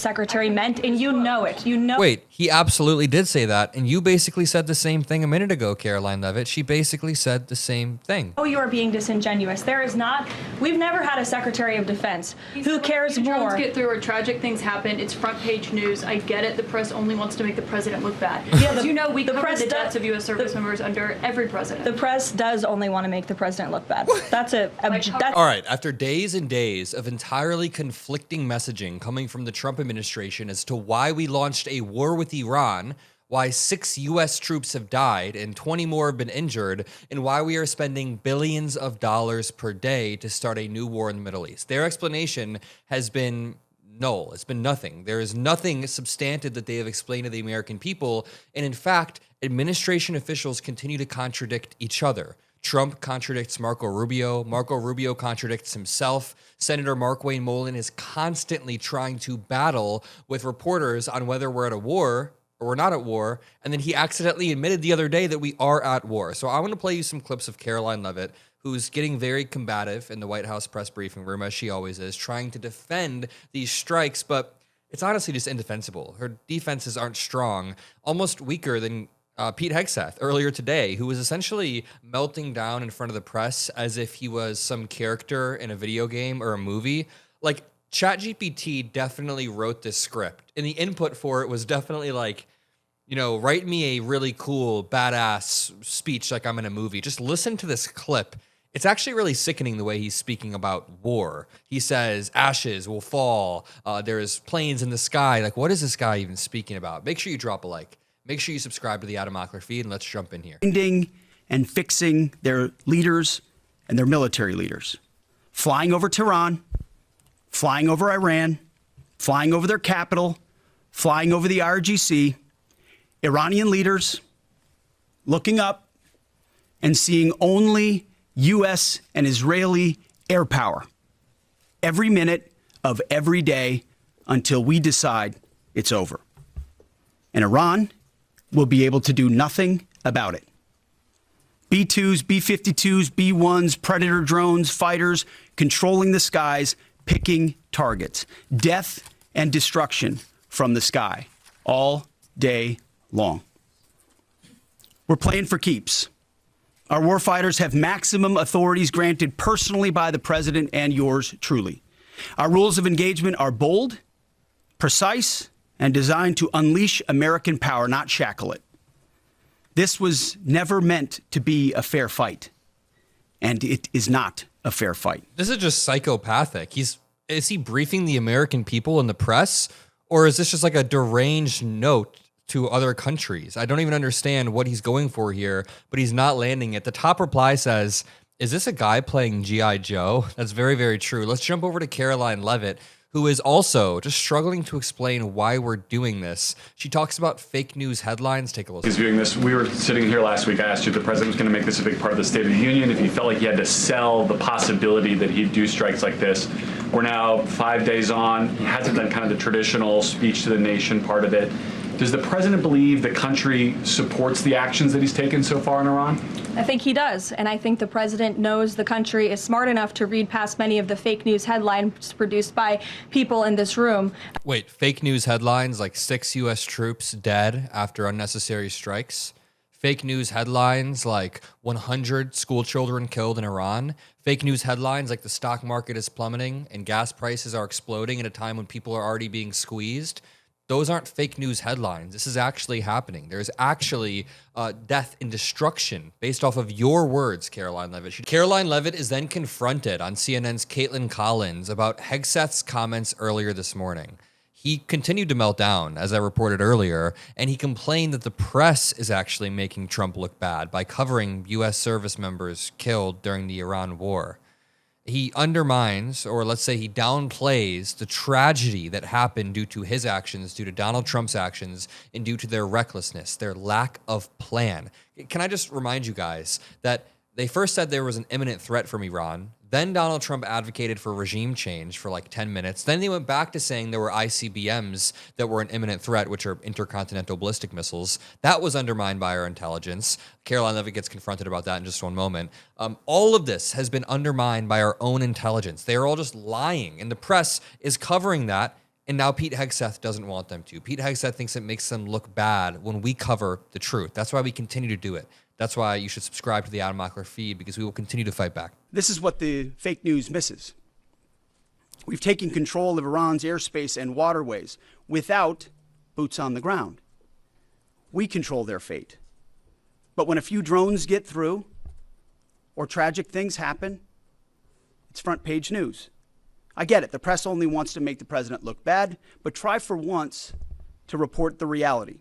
secretary meant, and you know it. You know. Wait, he absolutely did say that, and you basically said the same thing a minute ago, Karoline Leavitt. She basically said the same thing. Oh, you are being disingenuous. There is not. We've never had a Secretary of Defense who cares more. Drones get through, or tragic things happen. It's front page news. I get it. The press only wants to make the president look bad. Yeah, you know, we cover the deaths of U.S. service members under every president. The press does only want to make the president look bad. That's it. All right, after days and days of entirely conflicting messaging coming from the Trump administration as to why we launched a war with Iran, why 6 U.S. troops have died and 20 more have been injured, and why we are spending billions of dollars per day to start a new war in the Middle East. Their explanation has been null. It's been nothing. There is nothing substantive that they have explained to the American people. And in fact, administration officials continue to contradict each other. Trump contradicts Marco Rubio. Marco Rubio contradicts himself. Senator Markwayne Mullin is constantly trying to battle with reporters on whether we're at a war or we're not at war. And then he accidentally admitted the other day that we are at war. So I want to play you some clips of Karoline Leavitt, who's getting very combative in the White House press briefing room, as she always is, trying to defend these strikes. But it's honestly just indefensible. Her defenses aren't strong, almost weaker than Pete Hegseth earlier today, who was essentially melting down in front of the press as if he was some character in a video game or a movie. Like, ChatGPT definitely wrote this script, and the input for it was definitely like, you know, write me a really cool, badass speech like I'm in a movie. Just listen to this clip. It's actually really sickening the way he's speaking about war. He says ashes will fall. There's planes in the sky. Like, what is this guy even speaking about? Make sure you drop a like. Make sure you subscribe to the Adam Mockler feed, and let's jump in here. Finding and fixing their leaders and their military leaders. Flying over Tehran, flying over Iran, flying over their capital, flying over the IRGC, Iranian leaders looking up and seeing only U.S. and Israeli air power every minute of every day until we decide it's over. And Iran will be able to do nothing about it. B-2s, B-52s, B-1s, Predator drones, fighters, controlling the skies, picking targets. Death and destruction from the sky all day long. We're playing for keeps. Our warfighters have maximum authorities granted personally by the president and yours truly. Our rules of engagement are bold, precise, and designed to unleash American power, not shackle it. This was never meant to be a fair fight, and it is not a fair fight. This is just psychopathic. Is he briefing the American people in the press, or is this just like a deranged note to other countries? I don't even understand what he's going for here, but he's not landing it. The top reply says, is this a guy playing G.I. Joe? That's very, very true. Let's jump over to Karoline Leavitt, who is also just struggling to explain why we're doing this. She talks about fake news headlines. Take a listen. He's viewing this. We were sitting here last week. I asked you if the president was going to make this a big part of the State of the Union, if he felt like he had to sell the possibility that he'd do strikes like this. We're now 5 days on. He hasn't done kind of the traditional speech to the nation part of it. Does the president believe the country supports the actions that he's taken so far in Iran? I think he does, and I think the president knows the country is smart enough to read past many of the fake news headlines produced by people in this room. Wait, fake news headlines like 6 U.S. troops dead after unnecessary strikes? Fake news headlines like 100 school children killed in Iran? Fake news headlines like the stock market is plummeting and gas prices are exploding at a time when people are already being squeezed? Those aren't fake news headlines. This is actually happening. There's actually death and destruction based off of your words, Karoline Leavitt. Karoline Leavitt is then confronted on CNN's Caitlin Collins about Hegseth's comments earlier this morning. He continued to melt down, as I reported earlier, and he complained that the press is actually making Trump look bad by covering U.S. service members killed during the Iran war. He undermines, or let's say he downplays, the tragedy that happened due to his actions, due to Donald Trump's actions, and due to their recklessness, their lack of plan. Can I just remind you guys that they first said there was an imminent threat from Iran. Then Donald Trump advocated for regime change for like 10 minutes. Then they went back to saying there were ICBMs that were an imminent threat, which are intercontinental ballistic missiles. That was undermined by our intelligence. Karoline Leavitt gets confronted about that in just one moment. All of this has been undermined by our own intelligence. They are all just lying, and the press is covering that And now Pete Hegseth doesn't want them to. Pete Hegseth thinks it makes them look bad when we cover the truth. That's why we continue to do it. That's why you should subscribe to the Adam Mockler feed, because we will continue to fight back. This is what the fake news misses. We've taken control of Iran's airspace and waterways without boots on the ground. We control their fate. But when a few drones get through or tragic things happen, it's front page news. I get it. The press only wants to make the president look bad, but try for once to report the reality.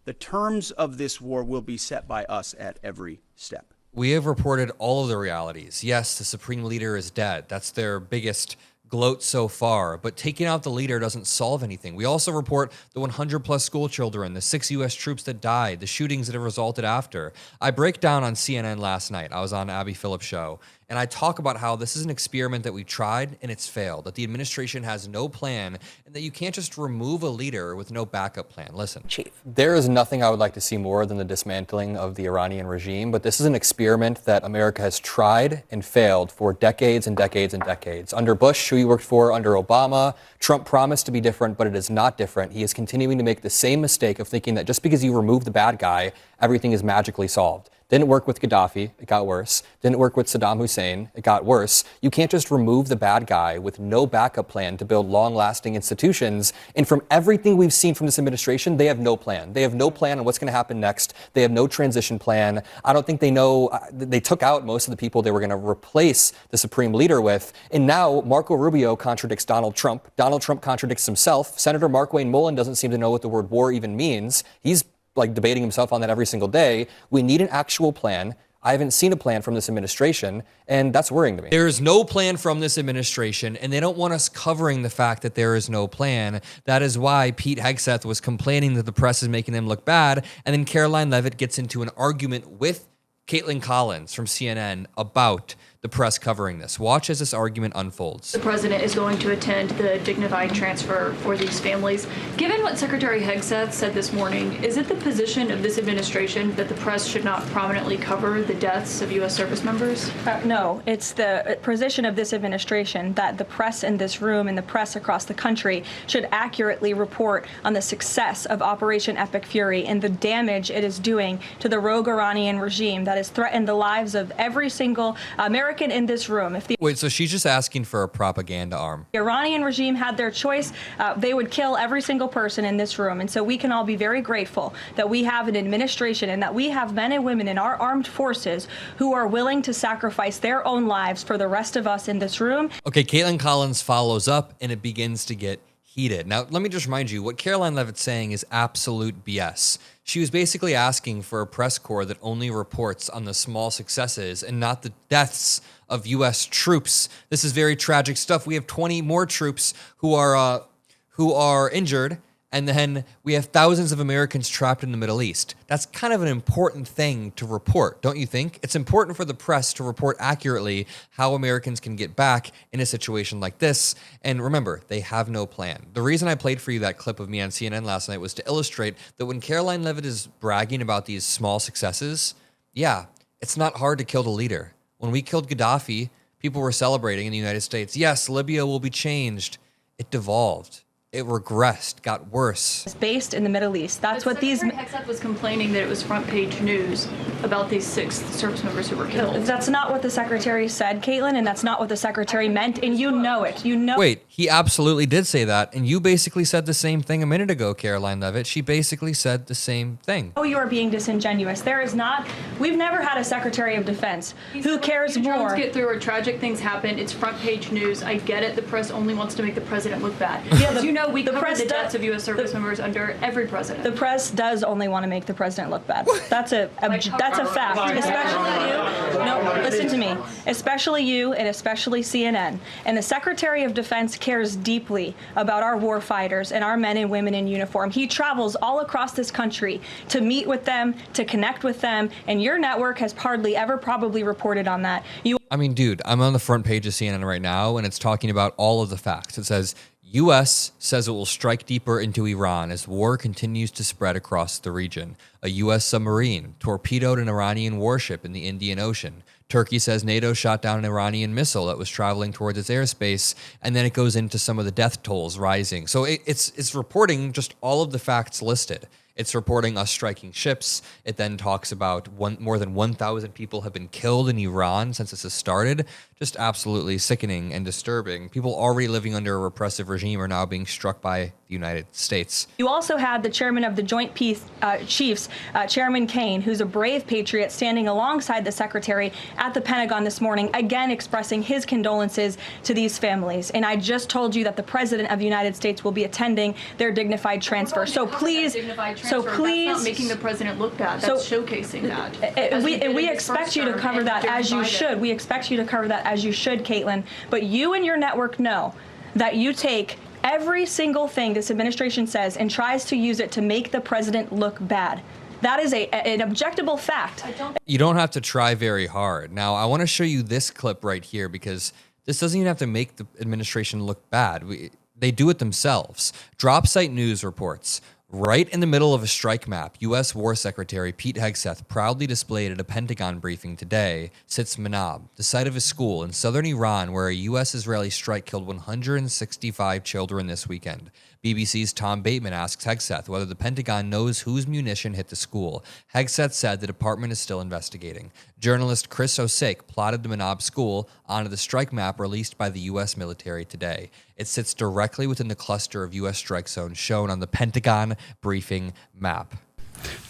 The terms of this war will be set by us at every step. We have reported all of the realities. Yes, the supreme leader is dead. That's their biggest gloat so far, but taking out the leader doesn't solve anything. We also report the 100+ school children, the 6 U.S. troops that died, the shootings that have resulted after. I break down on CNN last night. I was on Abby Phillips' show, and I talk about how this is an experiment that we tried and it's failed, that the administration has no plan, and that you can't just remove a leader with no backup plan. Listen. Chief, there is nothing I would like to see more than the dismantling of the Iranian regime, but this is an experiment that America has tried and failed for decades and decades and decades. Under Bush, who he worked for, under Obama, Trump promised to be different, but it is not different. He is continuing to make the same mistake of thinking that just because you remove the bad guy, everything is magically solved. Didn't work with Gaddafi, it got worse. Didn't work with Saddam Hussein, it got worse. You can't just remove the bad guy with no backup plan to build long-lasting institutions. And from everything we've seen from this administration, they have no plan. They have no plan on what's going to happen next. They have no transition plan. I don't think they know. They took out most of the people they were going to replace the supreme leader with. And now Marco Rubio contradicts Donald Trump. Donald Trump contradicts himself. Senator Mark Wayne Mullen doesn't seem to know what the word war even means. He's debating himself on that every single day. We need an actual plan. I haven't seen a plan from this administration, and that's worrying to me. There is no plan from this administration, and they don't want us covering the fact that there is no plan. That is why Pete Hegseth was complaining that the press is making them look bad, and then Karoline Leavitt gets into an argument with Caitlin Collins from CNN about the press covering this. Watch as this argument unfolds. The president is going to attend the dignified transfer for these families. Given what Secretary Hegseth said this morning, is it the position of this administration that the press should not prominently cover the deaths of U.S. service members? No, it's the position of this administration that the press in this room and the press across the country should accurately report on the success of Operation Epic Fury and the damage it is doing to the rogue Iranian regime that has threatened the lives of every single American in this room. If the Wait, so she's just asking for a propaganda arm. Iranian regime had their choice, they would kill every single person in this room. And so we can all be very grateful that we have an administration and that we have men and women in our armed forces who are willing to sacrifice their own lives for the rest of us in this room. Okay, Caitlin Collins follows up, and it begins to get heated. Now, let me just remind you, what Karoline Leavitt's saying is absolute BS. She was basically asking for a press corps that only reports on the small successes and not the deaths of U.S. troops. This is very tragic stuff. We have 20 more troops who are injured, and then we have thousands of Americans trapped in the Middle East. That's kind of an important thing to report, don't you think? It's important for the press to report accurately how Americans can get back in a situation like this. And remember, they have no plan. The reason I played for you that clip of me on CNN last night was to illustrate that when Karoline Leavitt is bragging about these small successes, yeah, it's not hard to kill the leader. When we killed Gaddafi, people were celebrating in the United States. Yes, Libya will be changed. It devolved. It regressed, got worse. It's based in the Middle East. That's what these. Secretary Hegseth was complaining that it was front page news about these 6 service members who were killed. That's not what the secretary said, Caitlin, and that's not what the secretary meant, and you know it. You know. Wait, he absolutely did say that, and you basically said the same thing a minute ago, Karoline Leavitt. She basically said the same thing. Oh, you are being disingenuous. There is not. We've never had a Secretary of Defense who cares When drones more. get through or tragic things happen, it's front page news. I get it. The press only wants to make the president look bad. As you know, we cover the deaths of U.S. service members under every president. The press does only want to make the president look bad. That's a fact. Especially you. No, listen to me. Especially you and especially CNN. And the Secretary of Defense cares deeply about our war fighters and our men and women in uniform. He travels all across this country to meet with them, to connect with them, and your network has hardly ever probably reported on that. I mean, dude, I'm on the front page of CNN right now, and it's talking about all of the facts. It says, U.S. says it will strike deeper into Iran as war continues to spread across the region. A U.S. submarine torpedoed an Iranian warship in the Indian Ocean. Turkey says NATO shot down an Iranian missile that was traveling towards its airspace, and then it goes into some of the death tolls rising. So it's reporting just all of the facts listed. It's reporting us striking ships. It then talks about more than 1,000 people have been killed in Iran since this has started. Just absolutely sickening and disturbing. People already living under a repressive regime are now being struck by the United States. You also had the chairman of the Joint Chiefs, Chairman Kane, who's a brave patriot, standing alongside the secretary at the Pentagon this morning, again expressing his condolences to these families. And I just told you that the President of the United States will be attending their dignified transfer. So please, that's not making the president look bad. That's showcasing that. We expect you to cover that as you should. We expect you to cover that as you should, Caitlin. But you and your network know that you take every single thing this administration says and tries to use it to make the president look bad. That is an objectable fact. You don't have to try very hard. Now, I want to show you this clip right here because this doesn't even have to make the administration look bad. They do it themselves. Drop Site News reports. Right in the middle of a strike map, U.S. War Secretary Pete Hegseth proudly displayed at a Pentagon briefing today sits Manab, the site of a school in southern Iran where a U.S.-Israeli strike killed 165 children this weekend. BBC's Tom Bateman asks Hegseth whether the Pentagon knows whose munition hit the school. Hegseth said the department is still investigating. Journalist Chris Osake plotted the Manab school onto the strike map released by the U.S. military today. It sits directly within the cluster of U.S. strike zones shown on the Pentagon briefing map.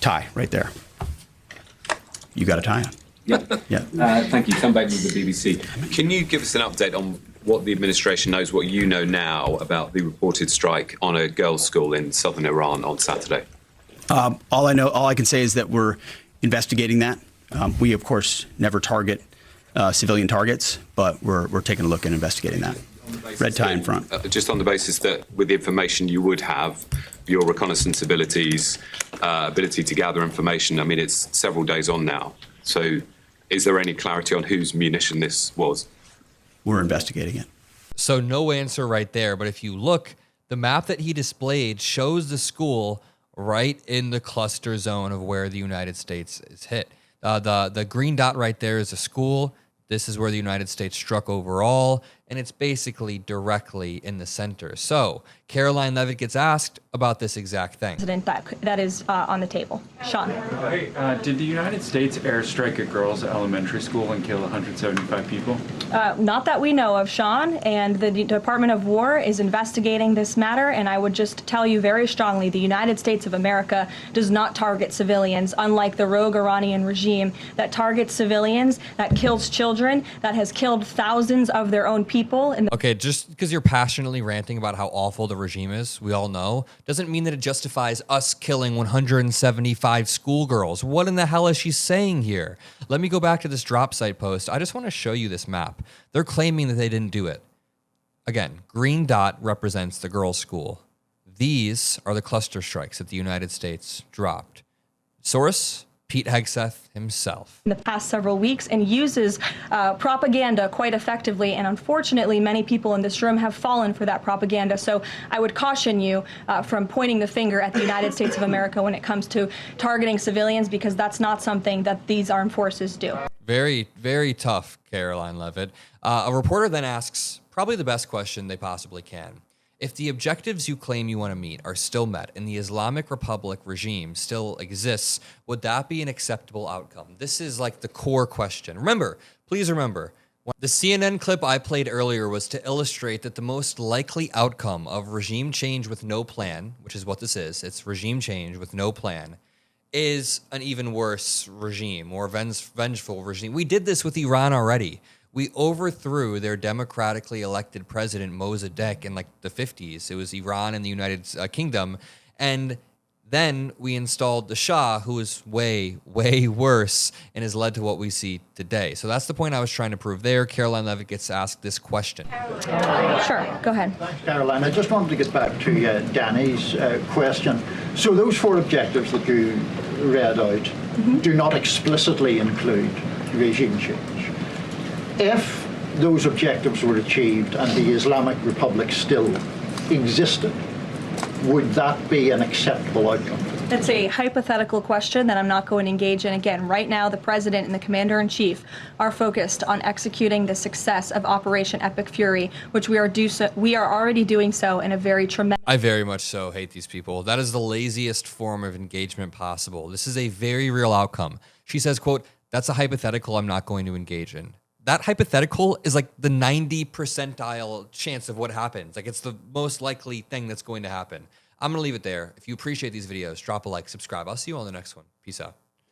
Tie right there. You got a tie on. Yeah. Thank you. Tom Bateman with the BBC. Can you give us an update on what the administration knows, what you know now about the reported strike on a girls' school in southern Iran on Saturday? All I can say is that we're investigating that. We, of course, never target civilian targets, but we're taking a look and investigating that. Red tie in front. Just on the basis that with the information you would have, your reconnaissance abilities, ability to gather information, I mean, it's several days on now. So is there any clarity on whose munition this was? We're investigating it. So no answer right there. But if you look, the map that he displayed shows the school right in the cluster zone of where the United States is hit. The green dot right there is a school. This is where the United States struck overall, and it's basically directly in the center. So Karoline Leavitt gets asked about this exact thing. That is on the table. Sean. Hey, did the United States airstrike a girls' elementary school and kill 175 people? Not that we know of, Sean, and the Department of War is investigating this matter, and I would just tell you very strongly, the United States of America does not target civilians, unlike the rogue Iranian regime that targets civilians, that kills children, that has killed thousands of their own people. Okay, just because you're passionately ranting about how awful the regime is, we all know, doesn't mean that it justifies us killing 175 schoolgirls. What in the hell is she saying here? Let me go back to this drop site post. I just want to show you this map. They're claiming that they didn't do it. Again, green dot represents the girls' school. These are the cluster strikes that the United States dropped. Source, Pete Hegseth himself. In the past several weeks, and uses propaganda quite effectively, and unfortunately many people in this room have fallen for that propaganda. So I would caution you from pointing the finger at the United States of America when it comes to targeting civilians, because that's not something that these armed forces do. Very, very tough, Karoline Leavitt. A reporter then asks probably the best question they possibly can. If the objectives you claim you want to meet are still met and the Islamic Republic regime still exists, would that be an acceptable outcome? This is like the core question. Remember, please remember, the CNN clip I played earlier was to illustrate that the most likely outcome of regime change with no plan, which is what this is, it's regime change with no plan, is an even worse regime, more vengeful regime. We did this with Iran already. We overthrew their democratically elected president, Mossadegh, in like the 50s. It was Iran and the United Kingdom. And then we installed the Shah, who is way, way worse and has led to what we see today. So that's the point I was trying to prove there. Karoline Leavitt gets asked this question. Sure, go ahead. Thanks, Caroline. I just wanted to get back to Danny's question. So those four objectives that you read out do not explicitly include regime change. If those objectives were achieved and the Islamic Republic still existed, would that be an acceptable outcome? It's a hypothetical question that I'm not going to engage in. Again, right now, the president and the commander-in-chief are focused on executing the success of Operation Epic Fury, which we are already doing so in a very tremendous. I very much so hate these people. That is the laziest form of engagement possible. This is a very real outcome. She says, quote, "That's a hypothetical I'm not going to engage in." That hypothetical is like the 90 percentile chance of what happens. Like, it's the most likely thing that's going to happen. I'm going to leave it there. If you appreciate these videos, drop a like, subscribe. I'll see you on the next one. Peace out.